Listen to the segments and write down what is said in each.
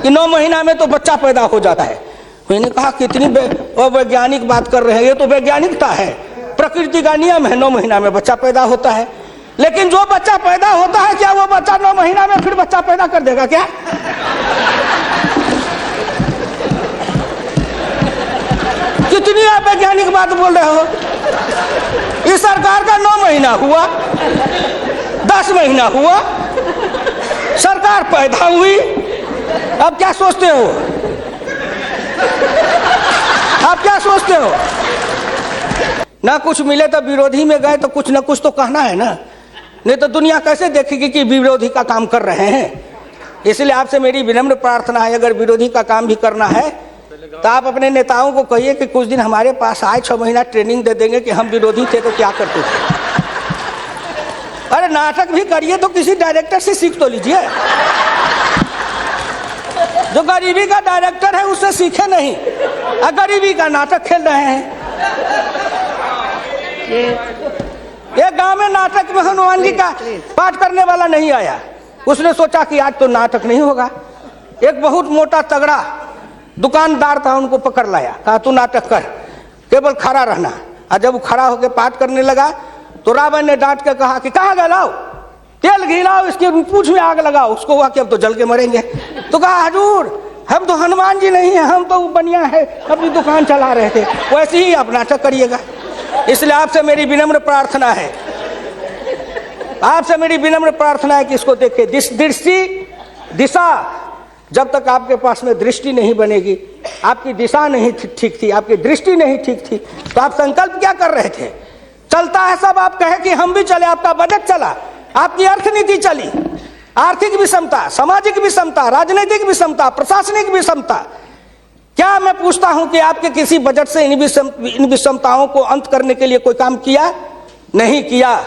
कि 9 महीना में तो बच्चा पैदा हो जाता है। मैंने कहा कितनी वैज्ञानिक बात कर रहे हैं, ये तो वैज्ञानिकता है, प्रकृति का नियम है, 9 महीना में बच्चा पैदा होता है। लेकिन जो बच्चा पैदा होता है, क्या वो बच्चा 9 महीना में फिर बच्चा पैदा कर देगा क्या? कितनी आप वैज्ञानिक बात बोल रहे हो। इस सरकार का 9 महीना हुआ, 10 महीना हुआ, सरकार पैदा हुई, अब क्या सोचते हो? आप क्या सोचते हो? ना कुछ मिले तो विरोधी में गए तो कुछ ना कुछ तो कहना है ना, नहीं तो दुनिया कैसे देखेगी कि विरोधी का काम कर रहे हैं। इसलिए आपसे मेरी विनम्र प्रार्थना है, अगर विरोधी का काम भी करना है तो आप अपने नेताओं को कहिए कि कुछ दिन हमारे पास आए, 6 महीना ट्रेनिंग दे देंगे कि हम विरोधी थे तो क्या करते थे। अरे नाटक भी करिए तो किसी डायरेक्टर से सीख तो लीजिए। जो गरीबी का डायरेक्टर है उससे सीखे नहीं, गरीबी का नाटक खेल रहे हैं। एक गांव में नाटक में हनुमान जी का पाठ करने वाला नहीं आया। उसने सोचा कि आज तो नाटक नहीं होगा। एक बहुत मोटा तगड़ा दुकानदार था, उनको पकड़ लाया, कहा तू नाटक कर, केवल खड़ा रहना। और जब वो खड़ा होकर पाठ करने लगा तो रावण ने डांट के कहा कि कहाँ गलाओ, तेल घिलाओ, इसके पूंछ में आग लगाओ। उसको हुआ कि अब तो जल के मरेंगे। तो कहा हजूर हम तो हनुमान जी नहीं है, हम तो बनिया है, अपनी दुकान चला रहे थे। वैसे ही आप नाटक करिएगा। इसलिए आपसे मेरी विनम्र प्रार्थना है, आपसे मेरी विनम्र प्रार्थना है कि इसको देखिए। दिशा, जब तक आपके पास में दृष्टि नहीं बनेगी, आपकी दिशा नहीं ठीक थी, आपकी दृष्टि नहीं ठीक थी, तो आप संकल्प क्या कर रहे थे? चलता है सब, आप कहे कि हम भी चले, आपका बजट चला, आपकी अर्थनीति चली, आर्थिक विषमता, सामाजिक विषमता, राजनीतिक विषमता, प्रशासनिक विषमता। क्या मैं पूछता हूं कि आपके किसी बजट से इन विषमताओं को अंत करने के लिए कोई काम किया? नहीं किया।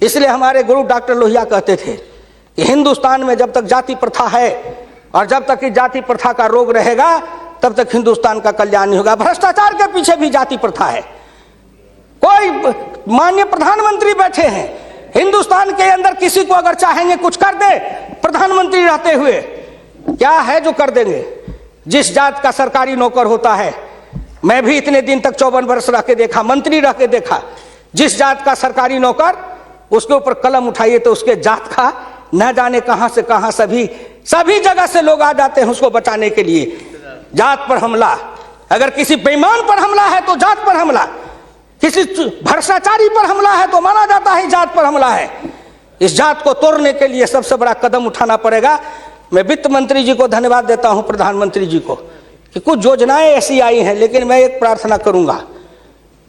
इसलिए हमारे गुरु डॉक्टर लोहिया कहते थे कि हिंदुस्तान में जब तक जाति प्रथा है और जब तक कि जाति प्रथा का रोग रहेगा तब तक हिंदुस्तान का कल्याण नहीं होगा। भ्रष्टाचार के पीछे भी जाति प्रथा है। कोई माननीय प्रधानमंत्री बैठे हैं हिंदुस्तान के अंदर, किसी को अगर चाहेंगे कुछ कर दे प्रधानमंत्री रहते हुए, क्या है जो कर देंगे? जिस जात का सरकारी नौकर होता है, मैं भी इतने दिन तक 54 वर्ष रह के देखा, मंत्री रह के देखा, जिस जात का सरकारी नौकर, उसके ऊपर कलम उठाइए तो उसके जात का न जाने कहां से कहां सभी जगह से लोग आ जाते हैं उसको बचाने के लिए। जात पर हमला, अगर किसी बेईमान पर हमला है तो जात पर हमला, किसी भ्रष्टाचारी पर हमला है तो माना जाता है जात पर हमला है। इस जात को तोड़ने के लिए सबसे बड़ा कदम उठाना पड़ेगा। मैं वित्त मंत्री जी को धन्यवाद देता हूं, प्रधानमंत्री जी को, कि कुछ योजनाएं ऐसी आई हैं। लेकिन मैं एक प्रार्थना करूंगा,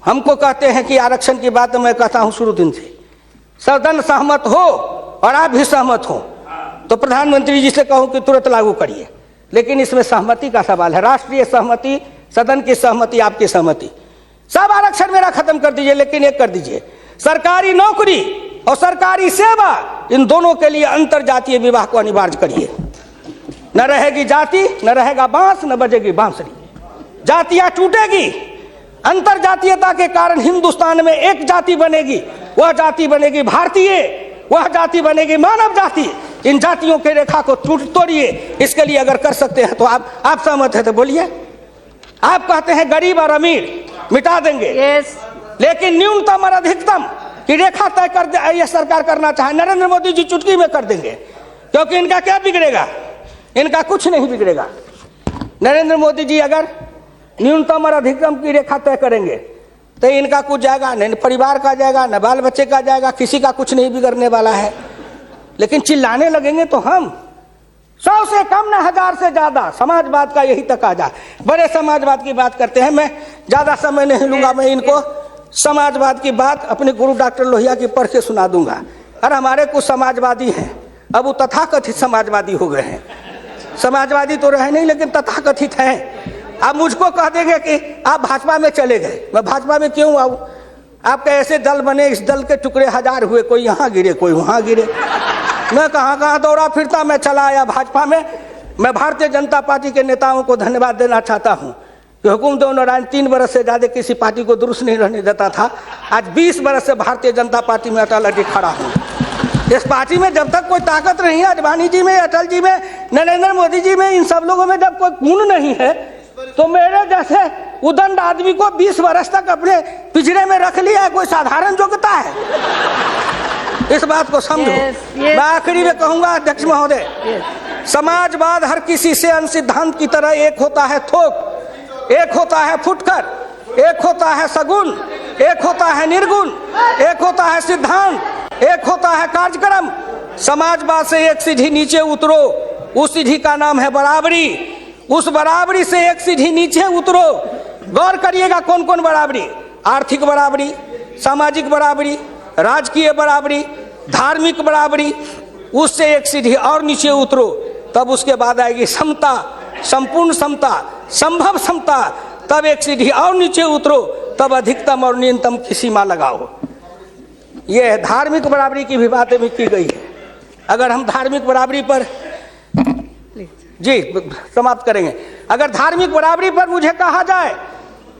हमको कहते हैं कि आरक्षण की बात मैं कहता हूं शुरू दिन से, सदन सहमत हो और आप भी सहमत हो तो प्रधानमंत्री जी से कहूं कि तुरंत लागू करिए। लेकिन इसमें सहमति का सवाल है, राष्ट्रीय सहमति, सदन की सहमति, आपकी सहमति। सब आरक्षण मेरा खत्म कर दीजिए, लेकिन एक कर दीजिए, सरकारी नौकरी और सरकारी सेवा, इन दोनों के लिए अंतर जातीय विवाह को अनिवार्य करिए। न रहेगी जाति, न रहेगा बांस, न बजेगी बांसुरी। जातियां टूटेगी, अंतर जातीयता के कारण हिंदुस्तान में एक जाति बनेगी, वह जाति बनेगी भारतीय, वह जाति बनेगी मानव जाति। इन जातियों के रेखा को तोड़िए। इसके लिए अगर कर सकते हैं तो आप सहमत है तो बोलिए। आप कहते हैं गरीब और अमीर मिटा देंगे, लेकिन न्यूनतम और अधिकतम की रेखा तय कर दे, यह सरकार करना चाहे, नरेंद्र मोदी जी चुटकी में कर देंगे। क्योंकि इनका क्या बिगड़ेगा? इनका कुछ नहीं बिगड़ेगा। नरेंद्र मोदी जी अगर न्यूनतम और अधिकतम की रेखा तय करेंगे तो इनका कुछ जाएगा, न परिवार का जाएगा, न बाल बच्चे का जाएगा, किसी का कुछ नहीं बिगड़ने वाला है। लेकिन चिल्लाने लगेंगे तो हम 100 से कम न 1000 से ज्यादा। समाजवाद का यही तकाजा, बड़े समाजवाद की बात करते हैं। मैं ज्यादा समय नहीं लूंगा, मैं इनको समाजवाद की बात अपने गुरु डॉक्टर लोहिया की पढ़ के सुना दूंगा। और हमारे कुछ समाजवादी हैं, अब वो तथाकथित समाजवादी हो गए हैं। समाजवादी तो रहे नहीं, लेकिन तथाकथित हैं। आप मुझको कह देंगे कि आप भाजपा में चले गए, मैं भाजपा में क्यों आऊं? आपके ऐसे दल बने, इस दल के टुकड़े 1000 हुए, कोई यहाँ गिरे, कोई वहां गिरे। मैं कहाँ दौड़ा फिरता, मैं चला आया भाजपा में। मैं भारतीय जनता पार्टी के नेताओं को धन्यवाद देना चाहता हूँ कि हुकुमदेव नारायण 3 बरस से ज्यादा किसी पार्टी को दुरुस्त नहीं रहने देता था। आज 20 बरस से भारतीय जनता पार्टी में अटल अटल खड़ा हूँ। इस पार्टी में जब तक कोई ताकत नहीं है, अडवाणी जी में, अटल जी में, नरेंद्र मोदी जी में, इन सब लोगों में जब कोई गुण नहीं है तो मेरे जैसे उदंड आदमी को 20 वर्ष तक अपने पिंजरे में रख लिया है, कोई साधारण योग्यता है? इस बात को समझो। मैं आखिरी में कहूंगा अध्यक्ष महोदय, समाजवाद हर किसी से अन्य सिद्धांत की तरह एक होता है थोक, एक होता है फुटकर, एक होता है सगुन, एक होता है निर्गुण, एक होता है सिद्धांत, एक होता है कार्यक्रम। समाजवाद से एक सीढ़ी नीचे उतरो, उस सीढ़ी का नाम है बराबरी। उस बराबरी से एक सीढ़ी नीचे उतरो, गौर करिएगा कौन कौन बराबरी, आर्थिक बराबरी, सामाजिक बराबरी, राजकीय बराबरी, धार्मिक बराबरी। उससे एक सीढ़ी और नीचे उतरो, तब उसके बाद आएगी समता, संपूर्ण समता, संभव समता। तब एक सीढ़ी और नीचे उतरो, तब अधिकतम और न्यूनतम की सीमा लगाओ। यह धार्मिक बराबरी की भी बातें भी की गई है। अगर हम धार्मिक बराबरी पर, जी समाप्त करेंगे, अगर धार्मिक बराबरी पर मुझे कहा जाए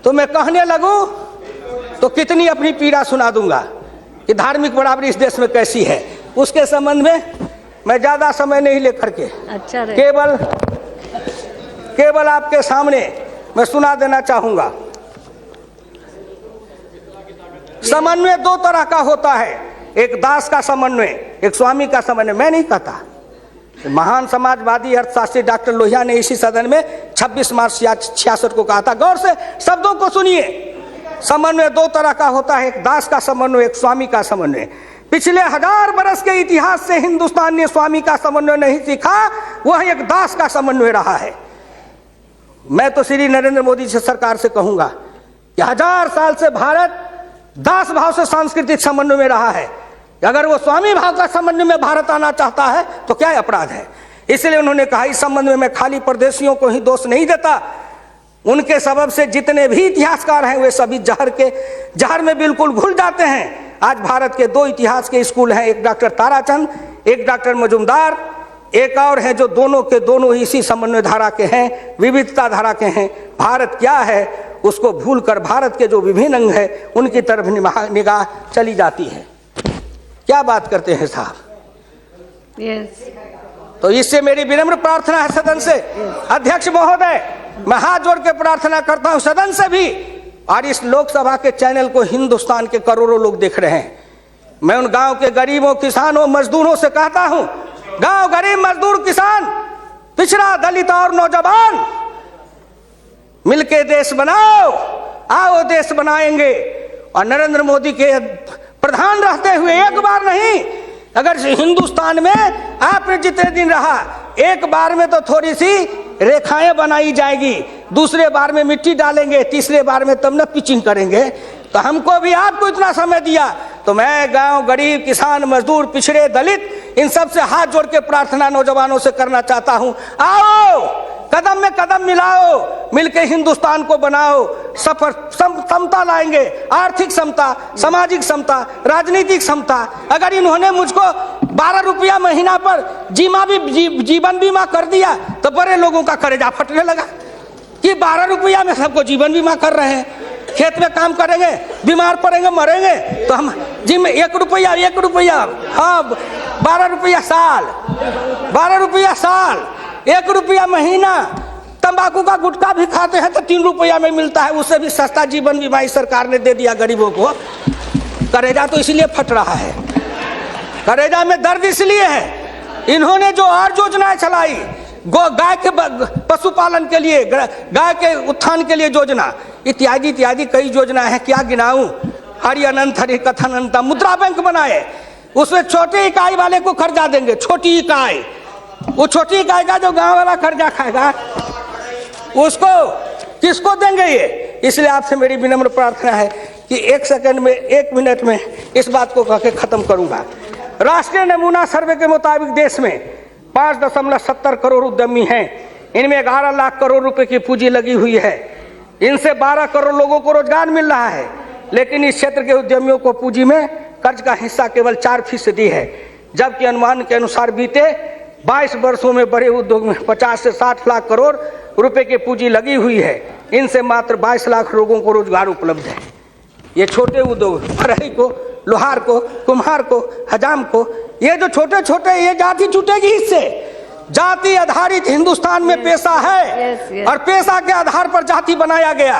तो मैं कहने लगूं तो कितनी अपनी पीड़ा सुना दूंगा कि धार्मिक बराबरी इस देश में कैसी है। उसके संबंध में मैं ज्यादा समय नहीं लेकर के केवल आपके सामने मैं सुना देना चाहूंगा। समन्वय दो तरह का होता है, एक दास का समन्वय, एक स्वामी का समन्वय। मैं नहीं कहता, महान समाजवादी अर्थशास्त्री डॉक्टर लोहिया ने इसी सदन में 26 मार्च 66 को कहा था। गौर से शब्दों को सुनिए। समन्वय दो तरह का होता है, एक दास का समन्वय, एक स्वामी का समन्वय। पिछले 1000 बरस के इतिहास से हिंदुस्तान ने स्वामी का समन्वय नहीं सीखा, वह एक दास का समन्वय रहा है। मैं तो श्री नरेंद्र मोदी जी सरकार से कहूंगा कि 1000 साल से भारत दास भाव से सांस्कृतिक समन्वय में रहा है। अगर वो स्वामी भाव का समन्वय में भारत आना चाहता है तो क्या अपराध है? इसलिए उन्होंने कहा इस समन्वय में खाली परदेशियों को ही दोष नहीं देता, उनके सबब से जितने भी इतिहासकार हैं वे सभी जहर में बिल्कुल घुल जाते हैं। आज भारत के 2 इतिहास के स्कूल हैं, एक डॉक्टर ताराचंद, एक डॉक्टर मजुमदार, एक और है जो दोनों के दोनों इसी समन्वय धारा के हैं, विविधता धारा के हैं। भारत क्या है उसको भूलकर भारत के जो विभिन्न अंग है उनकी तरफ निगाह चली जाती है। क्या बात करते हैं साहब? तो इससे मेरी विनम्र प्रार्थना है सदन से, अध्यक्ष महोदय, मैं हाथ जोड़ के प्रार्थना करता हूं सदन से भी, और इस लोकसभा के चैनल को हिंदुस्तान के करोड़ों लोग देख रहे हैं। मैं उन गांव के गरीबों, किसानों, मजदूरों से कहता हूं, गांव गरीब, मजदूर, किसान, पिछड़ा, दलित और नौजवान, मिलके देश बनाओ, आओ देश बनाएंगे। और नरेंद्र मोदी के प्रधान रहते हुए एक बार नहीं, अगर हिंदुस्तान में आपने जितने दिन रहा, एक बार में तो थोड़ी सी रेखाएं बनाई जाएगी, दूसरे बार में मिट्टी डालेंगे, तीसरे बार में तब न पिचिंग करेंगे। तो हमको भी आपको इतना समय दिया, तो मैं गांव गरीब, किसान, मजदूर, पिछड़े, दलित, इन सब से हाथ जोड़ के प्रार्थना नौजवानों से करना चाहता हूं, आओ कदम में कदम मिलाओ, मिलके हिंदुस्तान को बनाओ, सफर समता लाएंगे, आर्थिक समता, सामाजिक समता, राजनीतिक समता। अगर इन्होंने मुझको 12 रुपया महीना पर जीवन बीमा कर दिया तो बड़े लोगों का कलेजा फटने लगा कि 12 रुपया में सबको जीवन बीमा कर रहे हैं। खेत में काम करेंगे, बीमार पड़ेंगे, मरेंगे, तो हम जिम 1 रुपया, हाँ 12 रुपया साल, 12 रुपया साल, 1 रुपया महीना। तंबाकू का गुटखा भी खाते हैं तो 3 रुपया में मिलता है, उससे भी सस्ता जीवन बीमा इस सरकार ने दे दिया गरीबों को। करेजा तो इसलिए फट रहा है, करेजा में दर्द इसलिए है, इन्होंने जो और योजनाएं चलाई, गाय के पशुपालन के लिए, गाय के उत्थान के लिए योजना, इत्यादि इत्यादि कई योजनाएं हैं, क्या गिनाऊं। हरि अनंत हरि कथन अनंत। मुद्रा बैंक बनाए, उसमें छोटी इकाई वाले को कर्जा देंगे, छोटी इकाई, वो छोटी इकाई का जो गांव वाला कर्जा खाएगा उसको किसको देंगे ये? इसलिए आपसे मेरी विनम्र प्रार्थना है कि 1 सेकंड में, 1 मिनट में इस बात को कह के खत्म करूंगा। राष्ट्रीय नमूना सर्वे के मुताबिक देश में 5.70 करोड़ उद्यमी हैं, इनमें 11 लाख करोड़ रुपए की पूंजी लगी हुई है, इनसे 12 करोड़ लोगों को रोजगार मिल रहा है। लेकिन इस क्षेत्र के उद्यमियों को पूंजी में कर्ज का हिस्सा केवल 4% है, जबकि अनुमान के अनुसार बीते 22 वर्षों में बड़े उद्योग में 50 से 60 लाख करोड़ रुपए की पूंजी लगी हुई है, इनसे मात्र 22 लाख लोगों को रोजगार उपलब्ध है। ये छोटे उद्योग, फरहरी को, लोहार को, कुम्हार को, हजाम को, ये जो छोटे छोटे, ये जाति छूटेगी इससे। जाति आधारित हिंदुस्तान में पेशा है और पेशा के आधार पर जाति बनाया गया।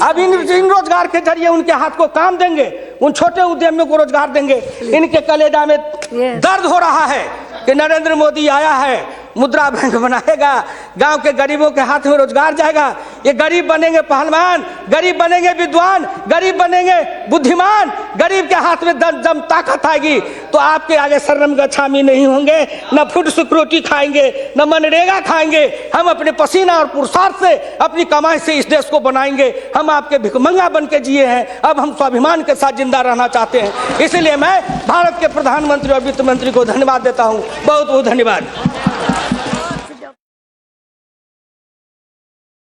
अब इन रोजगार के जरिए उनके हाथ को काम देंगे, उन छोटे उद्यमियों को रोजगार देंगे। इनके कलेजा में दर्द हो रहा है कि नरेंद्र मोदी आया है, मुद्रा बैंक बनाएगा, गांव के गरीबों के हाथ में रोजगार जाएगा। ये गरीब बनेंगे पहलवान, गरीब बनेंगे विद्वान, गरीब बनेंगे बुद्धिमान, गरीब के हाथ में दम ताकत आएगी तो आपके आगे शर्म गच्छामी नहीं होंगे, न फूड सिक्योरिटी खाएंगे, न मनरेगा खाएंगे। हम अपने पसीना और पुरुषार्थ से अपनी कमाई से इस देश को बनाएंगे। हम आपके भिखमंगा बन के जिए हैं, अब हम स्वाभिमान के साथ जिंदा रहना चाहते हैं। इसलिए मैं भारत के प्रधानमंत्री और वित्त मंत्री को धन्यवाद देता हूँ। बहुत बहुत धन्यवाद।